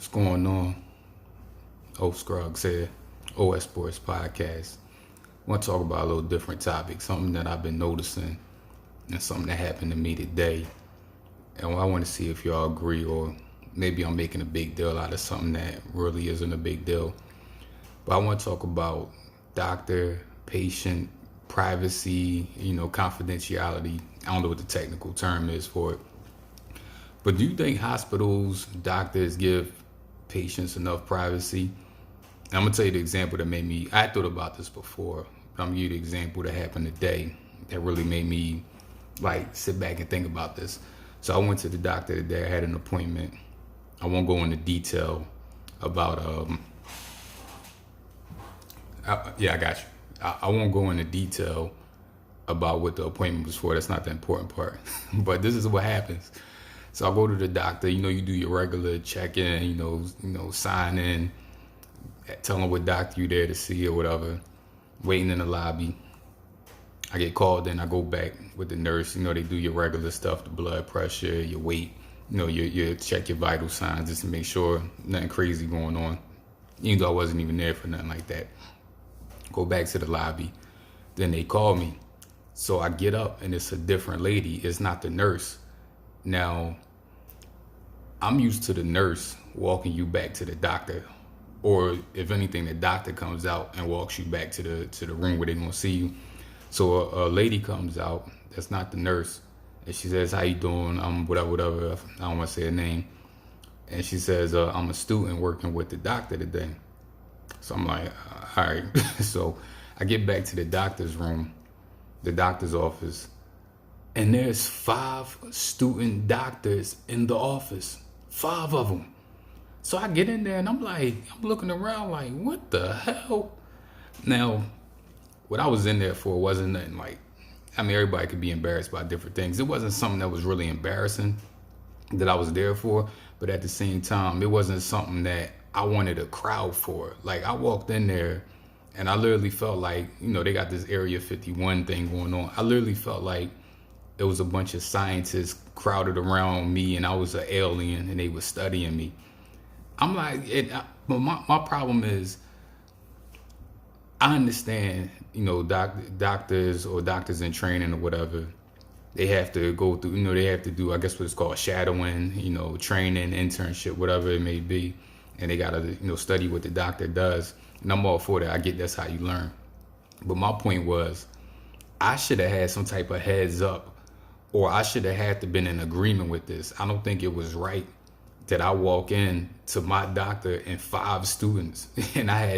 What's going on? O Scruggs here, OS Sports Podcast. I want to talk about a little different topic, something that I've been noticing and something that happened to me today. And I want to see if y'all agree, or maybe I'm making a big deal out of something that really isn't a big deal. But I want to talk about doctor, patient, privacy, confidentiality. I don't know what the technical term is for it. But do you think hospitals, doctors give patients enough privacy? I'm gonna tell you the example that made me. I thought about this before, but I'm gonna give you the example that happened today that really made me like sit back and think about this. So I went to the doctor today. I had an appointment. I won't go into detail about. I got you. I won't go into detail about what the appointment was for. That's not the important part. But this is what happens. So I go to the doctor. You do your regular check-in. Sign in, tell them what doctor you there to see or whatever. Waiting in the lobby. I get called in. I go back with the nurse. They do your regular stuff: the blood pressure, your weight. You check your vital signs just to make sure nothing crazy going on. Even though I wasn't even there for nothing like that. Go back to the lobby. Then they call me. So I get up and it's a different lady. It's not the nurse. Now, I'm used to the nurse walking you back to the doctor, or if anything, the doctor comes out and walks you back to the room where they're gonna see you. So a lady comes out, that's not the nurse, and she says, "How you doing? Whatever. I don't want to say her name." And she says, "I'm a student working with the doctor today." So I'm like, "All right." So I get back to the doctor's room, the doctor's office, and there's 5 student doctors in the office. 5 of them. So I get in there and I'm looking around like, what the hell? Now, what I was in there for wasn't nothing everybody could be embarrassed by different things. It wasn't something that was really embarrassing that I was there for, but at the same time, it wasn't something that I wanted a crowd for. Like, I walked in there and I literally felt like, they got this Area 51 thing going on. I literally felt like it was a bunch of scientists crowded around me and I was an alien and they were studying me. I'm like, but my problem is, I understand, doctors or doctors in training or whatever, they have to go through, they have to do, I guess what it's called, shadowing, training, internship, whatever it may be. And they got to, study what the doctor does. And I'm all for that. I get that's how you learn. But my point was, I should have had some type of heads up, or I should have had to been in agreement with this. I don't think it was right that I walk in to my doctor and 5 students and are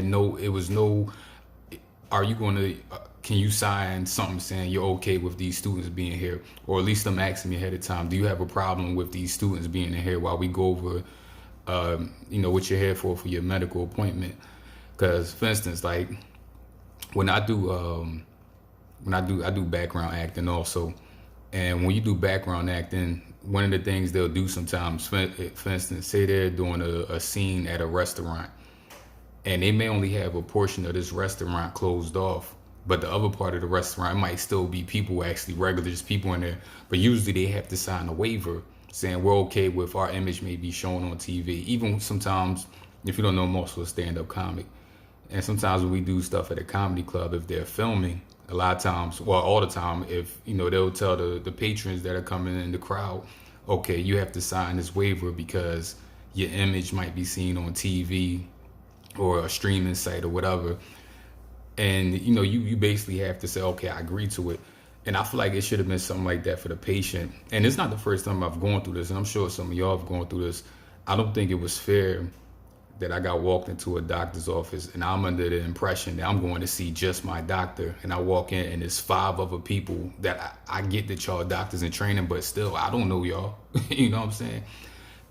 you going to, can you sign something saying you're okay with these students being here? Or at least I'm asking me ahead of time, do you have a problem with these students being in here while we go over, what you're here for your medical appointment? Because, for instance, like when I do background acting also, and when you do background acting, one of the things they'll do sometimes, for instance, say they're doing a scene at a restaurant, and they may only have a portion of this restaurant closed off, but the other part of the restaurant might still be people, actually regular, just people in there. But usually they have to sign a waiver saying we're okay with our image may be shown on TV. Even sometimes, if you don't know, I'm also a stand-up comic. And sometimes when we do stuff at a comedy club, if they're filming, a lot of times, well, all the time, if, they'll tell the patrons that are coming in the crowd, okay, you have to sign this waiver because your image might be seen on TV or a streaming site or whatever. And, you basically have to say, okay, I agree to it. And I feel like it should have been something like that for the patient. And it's not the first time I've gone through this, and I'm sure some of y'all have gone through this. I don't think it was fair that I got walked into a doctor's office and I'm under the impression that I'm going to see just my doctor, and I walk in and there's 5 other people that I get that y'all doctors in training, but still I don't know y'all. You know what I'm saying?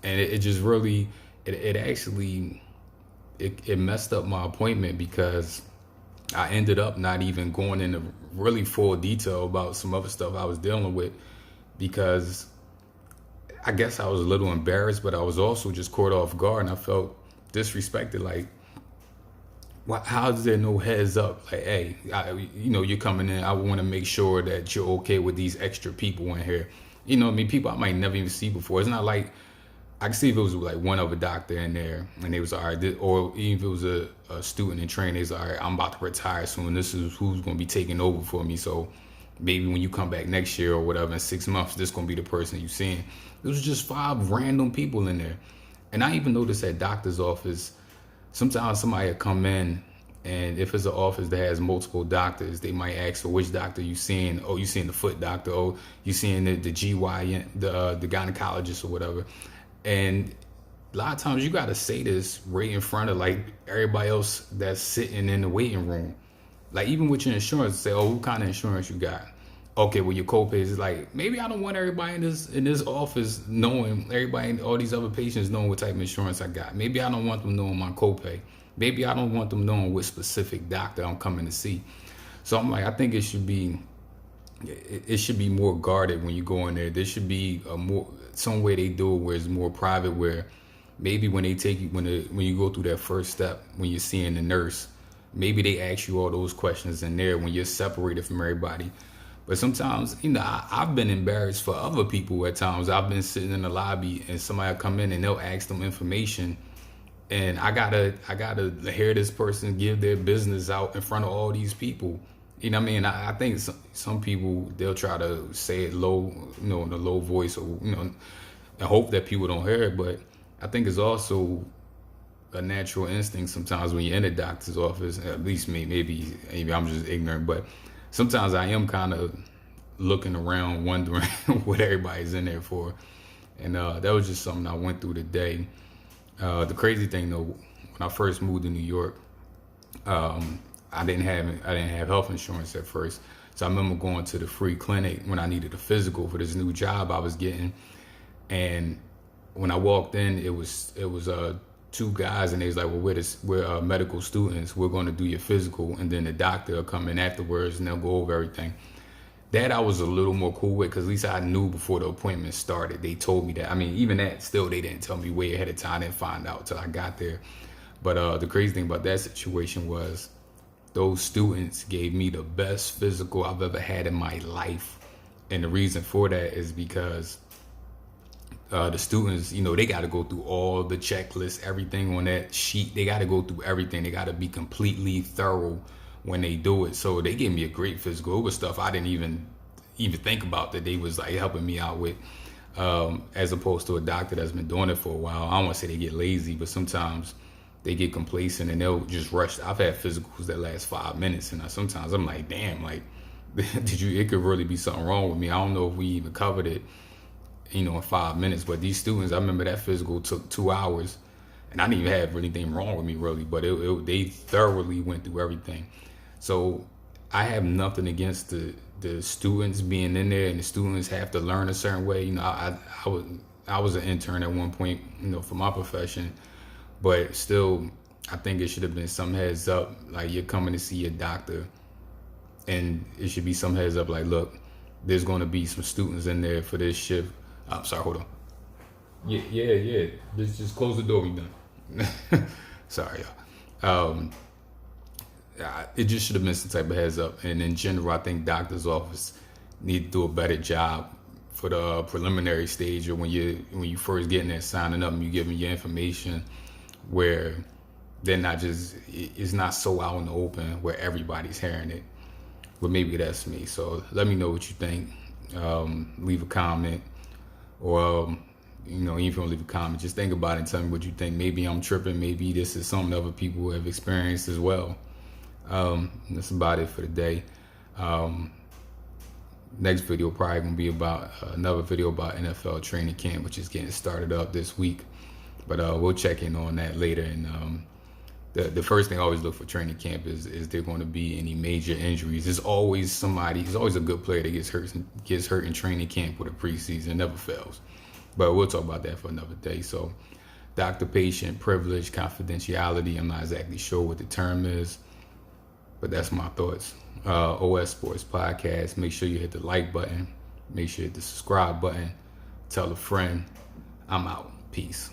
And it just really, it actually messed up my appointment, because I ended up not even going into really full detail about some other stuff I was dealing with, because I guess I was a little embarrassed, but I was also just caught off guard and I felt disrespected. Like, how is there no heads up? Like, hey, you're coming in, I want to make sure that you're okay with these extra people in here. People I might never even see before. It's not like I can see if it was like one other doctor in there and they was all right, or even if it was a student in training, they was all right, I'm about to retire soon. This is who's going to be taking over for me. So maybe when you come back next year or whatever, in 6 months, this going to be the person you seeing. It was just 5 random people in there. And I even noticed at doctor's office, sometimes somebody will come in, and if it's an office that has multiple doctors, they might ask for which doctor you seeing. Oh, you seeing the foot doctor. Oh, you seeing the GYN, the gynecologist or whatever. And a lot of times you got to say this right in front of like everybody else that's sitting in the waiting room. Like even with your insurance, say, oh, what kind of insurance you got? Okay, well your copays is like, maybe I don't want everybody in this office knowing, everybody, all these other patients knowing what type of insurance I got. Maybe I don't want them knowing my copay. Maybe I don't want them knowing what specific doctor I'm coming to see. So I'm like, I think it should be more guarded when you go in there. There should be some way they do it where it's more private, where maybe when they take you, when you go through that first step, when you're seeing the nurse, maybe they ask you all those questions in there when you're separated from everybody. But sometimes, I've been embarrassed for other people at times. I've been sitting in the lobby and somebody will come in and they'll ask them information, and I gotta hear this person give their business out in front of all these people. You know what I mean? I think some people, they'll try to say it low, in a low voice, or and hope that people don't hear it. But I think it's also a natural instinct sometimes when you're in a doctor's office. At least me, maybe I'm just ignorant, but sometimes I am kind of looking around, wondering what everybody's in there for. And that was just something I went through today. The crazy thing though, when I first moved to New York, I didn't have health insurance at first. So I remember going to the free clinic when I needed a physical for this new job I was getting. And when I walked in, it was 2 guys, and they was like, well, we're medical students. We're going to do your physical, and then the doctor will come in afterwards and they'll go over everything. That I was a little more cool with, because at least I knew before the appointment started. They told me that. I mean, even that, still, they didn't tell me way ahead of time. I didn't find out till I got there. But the crazy thing about that situation was those students gave me the best physical I've ever had in my life. And the reason for that is because the students, they got to go through all the checklists, everything on that sheet. They got to go through everything. They got to be completely thorough when they do it. So they gave me a great physical. It was stuff I didn't even think about that they was like helping me out with, as opposed to a doctor that's been doing it for a while. I don't want to say they get lazy, but sometimes they get complacent and they'll just rush. I've had physicals that last 5 minutes, and sometimes I'm like, damn, like, it could really be something wrong with me. I don't know if we even covered it, in 5 minutes. But these students, I remember that physical took 2 hours, and I didn't even have anything wrong with me really, but they thoroughly went through everything. So I have nothing against the students being in there, and the students have to learn a certain way. I was an intern at one point, for my profession, but still, I think it should have been some heads up, like you're coming to see your doctor, and it should be some heads up, like, look, there's going to be some students in there for this shift. I'm sorry, hold on. Yeah. Just close the door. We done. Sorry, y'all. It just should have been some type of heads up. And in general, I think doctor's office need to do a better job for the preliminary stage, or when you first getting there, signing up, and you giving your information, where they're not just, it's not so out in the open where everybody's hearing it. But maybe that's me. So let me know what you think. Leave a comment, or even if you don't leave a comment, just think about it and tell me what you think. Maybe I'm tripping. Maybe this is something other people have experienced as well. That's about it for the day. Next video probably gonna be about another video about NFL training camp, which is getting started up this week. But we'll check in on that later. And the first thing I always look for training camp is there going to be any major injuries. There's always a good player that gets hurt in training camp with a preseason. It never fails. But we'll talk about that for another day. So doctor-patient privilege, confidentiality, I'm not exactly sure what the term is, but that's my thoughts. OS Sports Podcast. Make sure you hit the like button. Make sure you hit the subscribe button. Tell a friend. I'm out. Peace.